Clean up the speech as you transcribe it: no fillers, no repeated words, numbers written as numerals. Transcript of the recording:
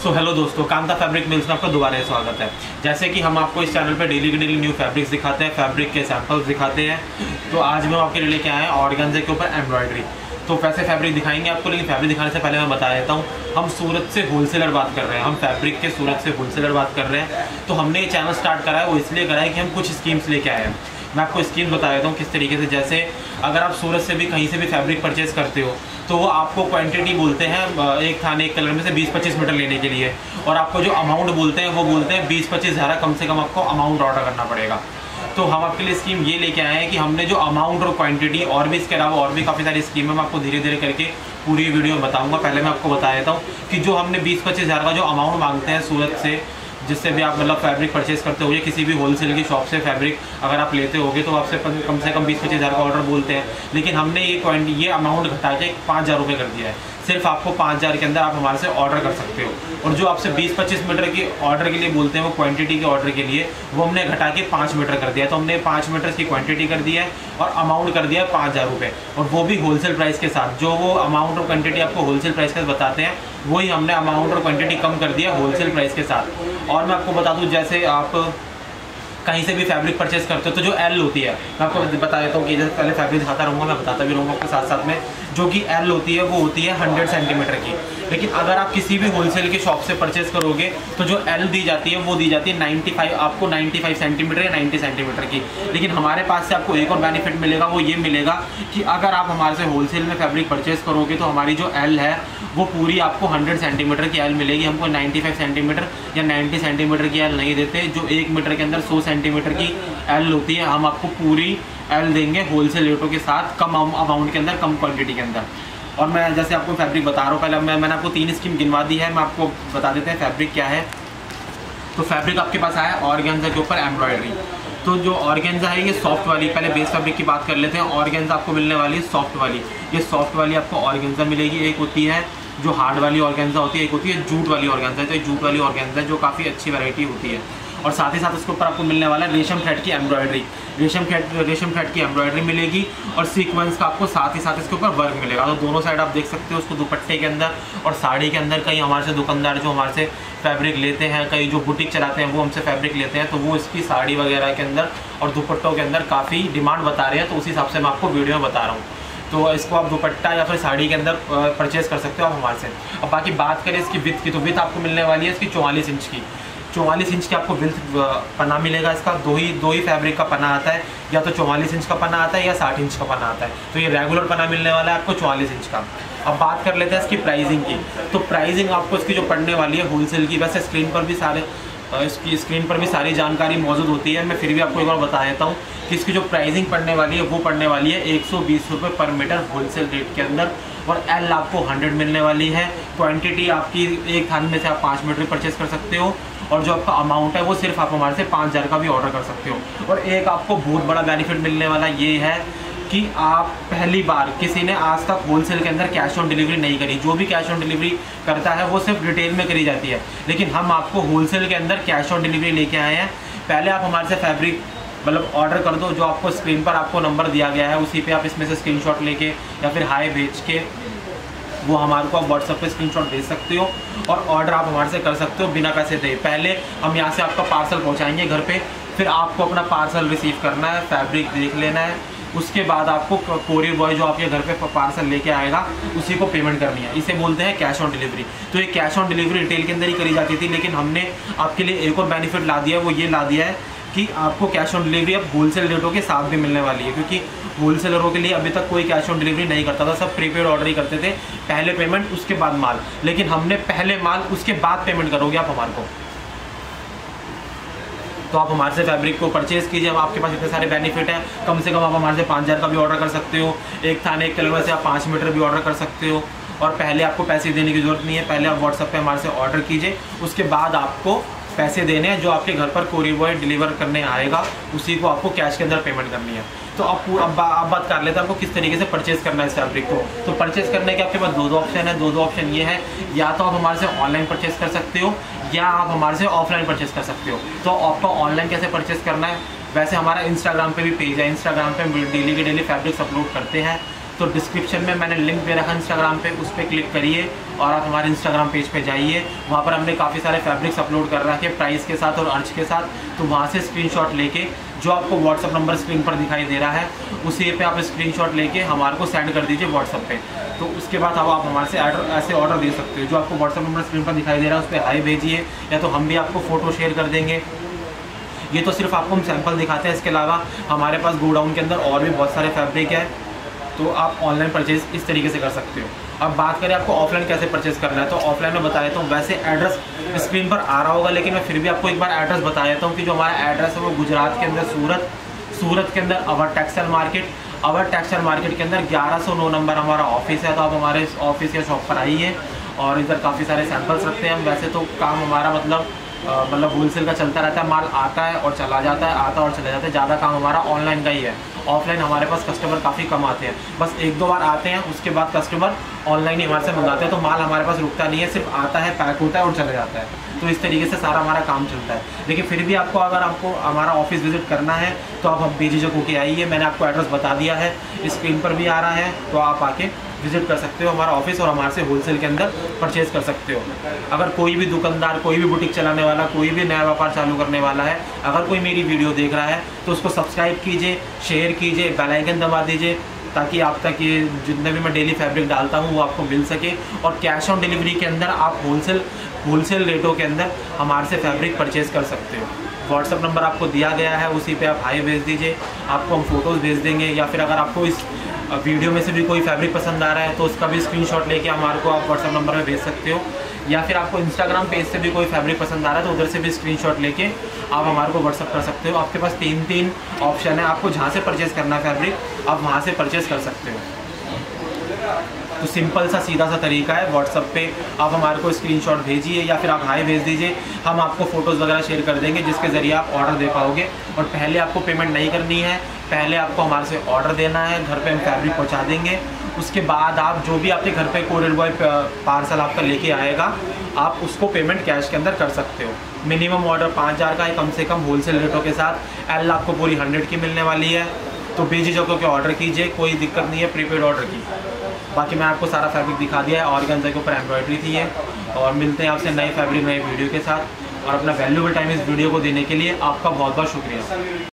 So hello दोस्तों, Kanta fabric mills में आपका दोबारा स्वागत है। जैसे कि हम आपको इस चैनल पे डेली के डेली न्यू फैब्रिक्स दिखाते हैं, फैब्रिक के सैंपल्स दिखाते हैं। तो आज मैं आपके लिए लेके आए हैं ऑर्गेन्जा के ऊपर एम्ब्रॉयडरी। तो वैसे फैब्रिक दिखाएंगे आपको, लेकिन फैब्रिक दिखाने से पहले मैं बता देता हूँ, हम सूरत से होलसेलर बात कर रहे हैं। हम फैब्रिक के सूरत से होलसेलर बात कर रहे हैं। तो हमने ये चैनल स्टार्ट करा है, वो इसलिए करा है कि हम कुछ स्कीम्स लेके आए हैं। मैं आपको स्कीम बता देता हूँ किस तरीके से। जैसे अगर आप सूरत से भी कहीं से भी फैब्रिक परचेज करते हो तो वो आपको क्वांटिटी बोलते हैं एक थाने एक कलर में से 20-25 मीटर लेने के लिए, और आपको जो अमाउंट बोलते हैं वो बोलते हैं 20-25 हज़ार कम से कम आपको अमाउंट ऑर्डर करना पड़ेगा। तो हम आपके लिए स्कीम ये लेके आए हैं कि हमने जो अमाउंट और क्वांटिटी और भी इसके अलावा और भी काफ़ी सारी स्कीम है, मैं आपको धीरे धीरे करके पूरी वीडियो में बताऊंगा। पहले मैं आपको बता देता हूँ कि जो हमने 20-25 हज़ार का जो अमाउंट मांगते हैं सूरत से, जिससे भी आप मतलब फैब्रिक परचेज करते हो या किसी भी होलसेल की शॉप से फैब्रिक अगर आप लेते होगे तो आपसे कम से कम 20-25 हज़ार का ऑर्डर बोलते हैं। लेकिन हमने ये अमाउंट घटा के 5,000 रुपये कर दिया है। सिर्फ आपको 5,000 के अंदर आप हमारे से ऑर्डर कर सकते हो। और जो आपसे 20-25 मीटर की ऑर्डर के लिए बोलते हैं, वो क्वांटिटी के ऑर्डर के लिए, वो हमने घटा के 5 मीटर कर दिया। तो हमने 5 मीटर की क्वांटिटी कर दी है और अमाउंट कर दिया है 5,000 रुपये, और वो भी होलसेल प्राइस के साथ। जो वो अमाउंट और क्वांटिटी आपको होलसेल प्राइस के साथ बताते हैं, वही हमने अमाउंट और क्वांटिटी कम कर दिया होलसेल प्राइस के साथ। और मैं आपको बता दूं, जैसे आप कहीं से भी फैब्रिक परचेज करते हो तो जो एल होती है, मैं आपको बता देता हूँ कि जैसे पहले फैब्रिक दिखाता रहूँगा, मैं बताता भी रहूँगा आपके साथ साथ में। जो कि एल होती है वो होती है 100 सेंटीमीटर की। लेकिन अगर आप किसी भी होलसेल की शॉप से परचेज करोगे तो जो एल दी जाती है वो दी जाती है 95, आपको 95 सेंटीमीटर या 90 सेंटीमीटर की। लेकिन हमारे पास से आपको एक और बेनिफिट मिलेगा, वो ये मिलेगा कि अगर आप हमारे से होलसेल में फैब्रिक परचेज करोगे तो हमारी जो एल है वो पूरी आपको 100 सेंटीमीटर की एल मिलेगी। हमको 95 सेंटीमीटर या 90 सेंटीमीटर की एल नहीं देते। जो 1 मीटर के अंदर 100 सेंटीमीटर की एल होती है, हम आपको पूरी एल देंगे होलसेल रेटों के साथ, कम अमाउंट के अंदर, कम क्वांटिटी के अंदर। और मैं जैसे आपको फैब्रिक बता रहा हूँ, पहले मैंने आपको 3 स्कीम गिनवा दी है। मैं आपको बता देते हैं फैब्रिक क्या है। तो फैब्रिक आपके पास आया ऑर्गेन्जा के ऊपर एम्ब्रॉयडरी। तो जो ऑर्गेन्जा है ये सॉफ्ट वाली, पहले बेस फैब्रिक की बात कर लेते हैं। ऑर्गेन्जा आपको मिलने वाली है सॉफ्ट वाली। ये सॉफ्ट वाली आपको ऑर्गेन्जा मिलेगी। एक होती है जो हार्ड वाली ऑर्गेन्जा होती है, एक होती है जूट वाली ऑर्गेन्जा। तो ये जूट वाली ऑर्गेन्जा जो काफ़ी अच्छी वैरायटी होती है। और साथ ही साथ उसके ऊपर आपको मिलने वाला है रेशम थ्रेड की एम्ब्रॉयडरी। रेशम थ्रेड की एम्ब्रॉयडरी मिलेगी और सीक्वेंस का आपको साथ ही साथ इसके ऊपर वर्क मिलेगा। तो दोनों साइड आप देख सकते हो उसको, दुपट्टे के अंदर और साड़ी के अंदर। कई हमारे से दुकानदार जो हमारे से फैब्रिक लेते हैं, कई जो बुटीक चलाते हैं वो हमसे फैब्रिक लेते हैं, तो वो इसकी साड़ी वगैरह के अंदर और दुपट्टों के अंदर काफ़ी डिमांड बता रहे हैं। तो उस हिसाब से मैं आपको वीडियो में बता रहा हूँ। तो इसको आप दुपट्टा या फिर साड़ी के अंदर परचेज कर सकते हो आप हमारे से। अब बाकी बात करें इसकी विड्थ की, तो विड्थ आपको मिलने वाली है इसकी 44 इंच की। 44 इंच की आपको विड्थ पन्ना मिलेगा। इसका दो ही फैब्रिक का पन्ना आता है, या तो 44 इंच का पन्ना आता है या 60 इंच का पन्ना आता है। तो ये रेगुलर पन्ना मिलने वाला है आपको 44 इंच का। अब बात कर लेते हैं इसकी प्राइसिंग की। तो प्राइसिंग आपको इसकी जो पड़ने वाली है होलसेल की, वैसे इसकी स्क्रीन पर भी सारी जानकारी मौजूद होती है। मैं फिर भी आपको एक बार बता देता हूँ कि इसकी जो प्राइसिंग पड़ने वाली है वो पड़ने वाली है 120 रुपये पर मीटर होलसेल रेट के अंदर। और एल आपको 100 मिलने वाली है। क्वांटिटी आपकी एक थान में से आप 5 मीटर परचेज कर सकते हो। और जो आपका अमाउंट है वो सिर्फ आप हमारे से 5,000 का भी ऑर्डर कर सकते हो। और एक आपको बहुत बड़ा बेनिफिट मिलने वाला ये है कि आप पहली बार, किसी ने आज तक होलसेल के अंदर कैश ऑन डिलीवरी नहीं करी। जो भी कैश ऑन डिलीवरी करता है वो सिर्फ रिटेल में करी जाती है, लेकिन हम आपको होलसेल के अंदर कैश ऑन डिलीवरी लेके आए हैं। पहले आप हमारे से फैब्रिक मतलब ऑर्डर कर दो, जो आपको स्क्रीन पर आपको नंबर दिया गया है उसी पे आप इसमें से स्क्रीनशॉट लेके या फिर हाई भेज के वो हमारे को आप व्हाट्सएप पे स्क्रीनशॉट भेज सकते हो और ऑर्डर आप हमारे से कर सकते हो बिना पैसे दे। पहले हम यहाँ से आपका पार्सल पहुँचाएंगे घर पे, फिर आपको अपना पार्सल रिसीव करना है, फैब्रिक देख लेना है। उसके बाद आपको कोरियर बॉय जो आपके घर पे पार्सल लेके आएगा उसी को पेमेंट करनी है। इसे बोलते हैं कैश ऑन डिलीवरी। तो ये कैश ऑन डिलीवरी रिटेल के अंदर ही करी जाती थी, लेकिन हमने आपके लिए एक और बेनिफिट ला दिया है। वो ये ला दिया है कि आपको कैश ऑन डिलीवरी अब होलसेल रेटों के साथ भी मिलने वाली है, क्योंकि होलसेलरों के लिए अभी तक कोई कैश ऑन डिलीवरी नहीं करता था। सब प्रीपेड ऑर्डर ही करते थे, पहले पेमेंट उसके बाद माल। लेकिन हमने पहले माल उसके बाद पेमेंट करोगे आप हमारे को। तो आप हमारे से फैब्रिक को परचेज कीजिए। अब आपके पास इतने सारे बेनिफिट हैं। कम से कम आप हमारे से 5,000 का भी ऑर्डर कर सकते हो। एक थाने एक कलर में से आप 5 मीटर भी ऑर्डर कर सकते हो। और पहले आपको पैसे देने की जरूरत नहीं है। पहले आप व्हाट्सएप पे हमारे से ऑर्डर कीजिए, उसके बाद आपको पैसे देने हैं। जो आपके घर पर कोरियर बॉय डिलीवर करने आएगा उसी को आपको कैश के अंदर पेमेंट करनी है। तो अब बात कर लेते हैं आपको किस तरीके से परचेज करना है इस फैब्रिक को। तो परचेज करने के आपके पास दो ऑप्शन है। दो ऑप्शन ये है, या तो आप हमारे से ऑनलाइन परचेज कर सकते हो या आप हमारे से ऑफलाइन परचेज कर सकते हो। तो आपको ऑनलाइन कैसे परचेज करना है, वैसे हमारा इंस्टाग्राम पे भी पेज है। इंस्टाग्राम पे हम डेली के डेली फैब्रिक्स अपलोड करते हैं। तो डिस्क्रिप्शन में मैंने लिंक दे रखा है इंस्टाग्राम पे, उस पर क्लिक करिए और आप हमारे इंस्टाग्राम पेज पे जाइए। वहाँ पर हमने काफ़ी सारे फैब्रिक्स अपलोड कर रखे हैं प्राइस के साथ और अर्ज के साथ। तो वहाँ से स्क्रीनशॉट लेके जो आपको व्हाट्सअप नंबर स्क्रीन पर दिखाई दे रहा है उसी पे आप स्क्रीनशॉट लेके हमारे को सेंड कर दीजिए व्हाट्सअप पे। तो उसके बाद अब आप हमारे से ऐसे ऑर्डर दे सकते हो। जो आपको व्हाट्सअप नंबर स्क्रीन पर दिखाई दे रहा है उस पर हाई भेजिए, या तो हम भी आपको फ़ोटो शेयर कर देंगे। ये तो सिर्फ आपको हम सैंपल दिखाते हैं, इसके अलावा हमारे पास गोडाउन के अंदर और भी बहुत सारे फैब्रिक है, तो आप ऑनलाइन परचेज इस तरीके से कर सकते हो। अब बात करें आपको ऑफलाइन कैसे परचेज करना है, तो ऑफलाइन में बता देता हूँ। वैसे एड्रेस स्क्रीन पर आ रहा होगा, लेकिन मैं फिर भी आपको एक बार एड्रेस बता देता हूँ कि जो हमारा एड्रेस है वो गुजरात के अंदर सूरत के अंदर अवर टेक्सटाइल मार्केट के अंदर 1109 नंबर हमारा ऑफिस है। तो आप हमारे ऑफिस या शॉप पर आइए और इधर काफ़ी सारे सैंपल्स रखते हैं हम। वैसे तो काम हमारा मतलब होलसेल का चलता रहता है, माल आता है और चला जाता है, आता और चला जाता है। ज़्यादा काम हमारा ऑनलाइन का ही है। ऑफलाइन हमारे पास कस्टमर काफ़ी कम आते हैं, बस 1-2 बार आते हैं, उसके बाद कस्टमर ऑनलाइन ही हमारे से मंगाते हैं। तो माल हमारे पास रुकता नहीं है, सिर्फ आता है, पैक होता है और चला जाता है। तो इस तरीके से सारा हमारा काम चलता है। लेकिन फिर भी अगर आपको हमारा ऑफिस विजिट करना है तो आप बेझिझक होके आइए। मैंने आपको एड्रेस बता दिया है, स्क्रीन पर भी आ रहा है, तो आप आके विजिट कर सकते हो हमारा ऑफिस और हमारे से होलसेल के अंदर परचेज कर सकते हो। अगर कोई भी दुकानदार, कोई भी बुटीक चलाने वाला, कोई भी नया व्यापार चालू करने वाला है, अगर कोई मेरी वीडियो देख रहा है तो उसको सब्सक्राइब कीजिए, शेयर कीजिए, बेल आइकन दबा दीजिए, ताकि आप तक ये जितने भी मैं डेली फैब्रिक डालता हूँ वो आपको मिल सके। और कैश ऑन डिलीवरी के अंदर आप होलसेल रेटों के अंदर हमारे से फैब्रिक परचेज कर सकते हो। व्हाट्सअप नंबर आपको दिया गया है, उसी पे आप हाई भेज दीजिए, आपको हम फोटोज़ भेज देंगे। या फिर अगर आपको इस वीडियो में से भी कोई फैब्रिक पसंद आ रहा है तो उसका भी स्क्रीनशॉट लेके हमारे को आप व्हाट्सअप नंबर में भेज सकते हो। या फिर आपको इंस्टाग्राम पेज से भी कोई फैब्रिक पसंद आ रहा है तो उधर से भी स्क्रीनशॉट लेके आप हमारे को व्हाट्सअप कर सकते हो। आपके पास 3 ऑप्शन है, आपको जहाँ से परचेज़ करना है फैब्रिक आप वहाँ से परचेज़ कर सकते हो। तो सिंपल सा सीधा सा तरीका है। व्हाट्सअप पे आप हमारे को स्क्रीनशॉट भेजिए या फिर आप हाई भेज दीजिए, हम आपको फ़ोटोज़ वगैरह शेयर कर देंगे जिसके ज़रिए आप ऑर्डर दे पाओगे। और पहले आपको पेमेंट नहीं करनी है, पहले आपको हमारे से ऑर्डर देना है, घर पे हम फैब्रिक पहुंचा देंगे। उसके बाद आप जो भी आपके घर पे कोरियर बॉय पार्सल आपका लेके आएगा आप उसको पेमेंट कैश के अंदर कर सकते हो। मिनिमम ऑर्डर 5000 का है कम से कम होलसेल रेटों के साथ। एल आपको पूरी 100 की मिलने वाली है। तो बेझिझक होकर ऑर्डर कीजिए, कोई दिक्कत नहीं है प्रीपेड ऑर्डर की। बाकी मैं आपको सारा फैब्रिक दिखा दिया है, ऑर्गेन्जा के ऊपर एम्ब्रॉयडरी थी है। और मिलते हैं आपसे नए फैब्रिक नए वीडियो के साथ। और अपना वैल्यूएबल टाइम इस वीडियो को देने के लिए आपका बहुत बहुत शुक्रिया।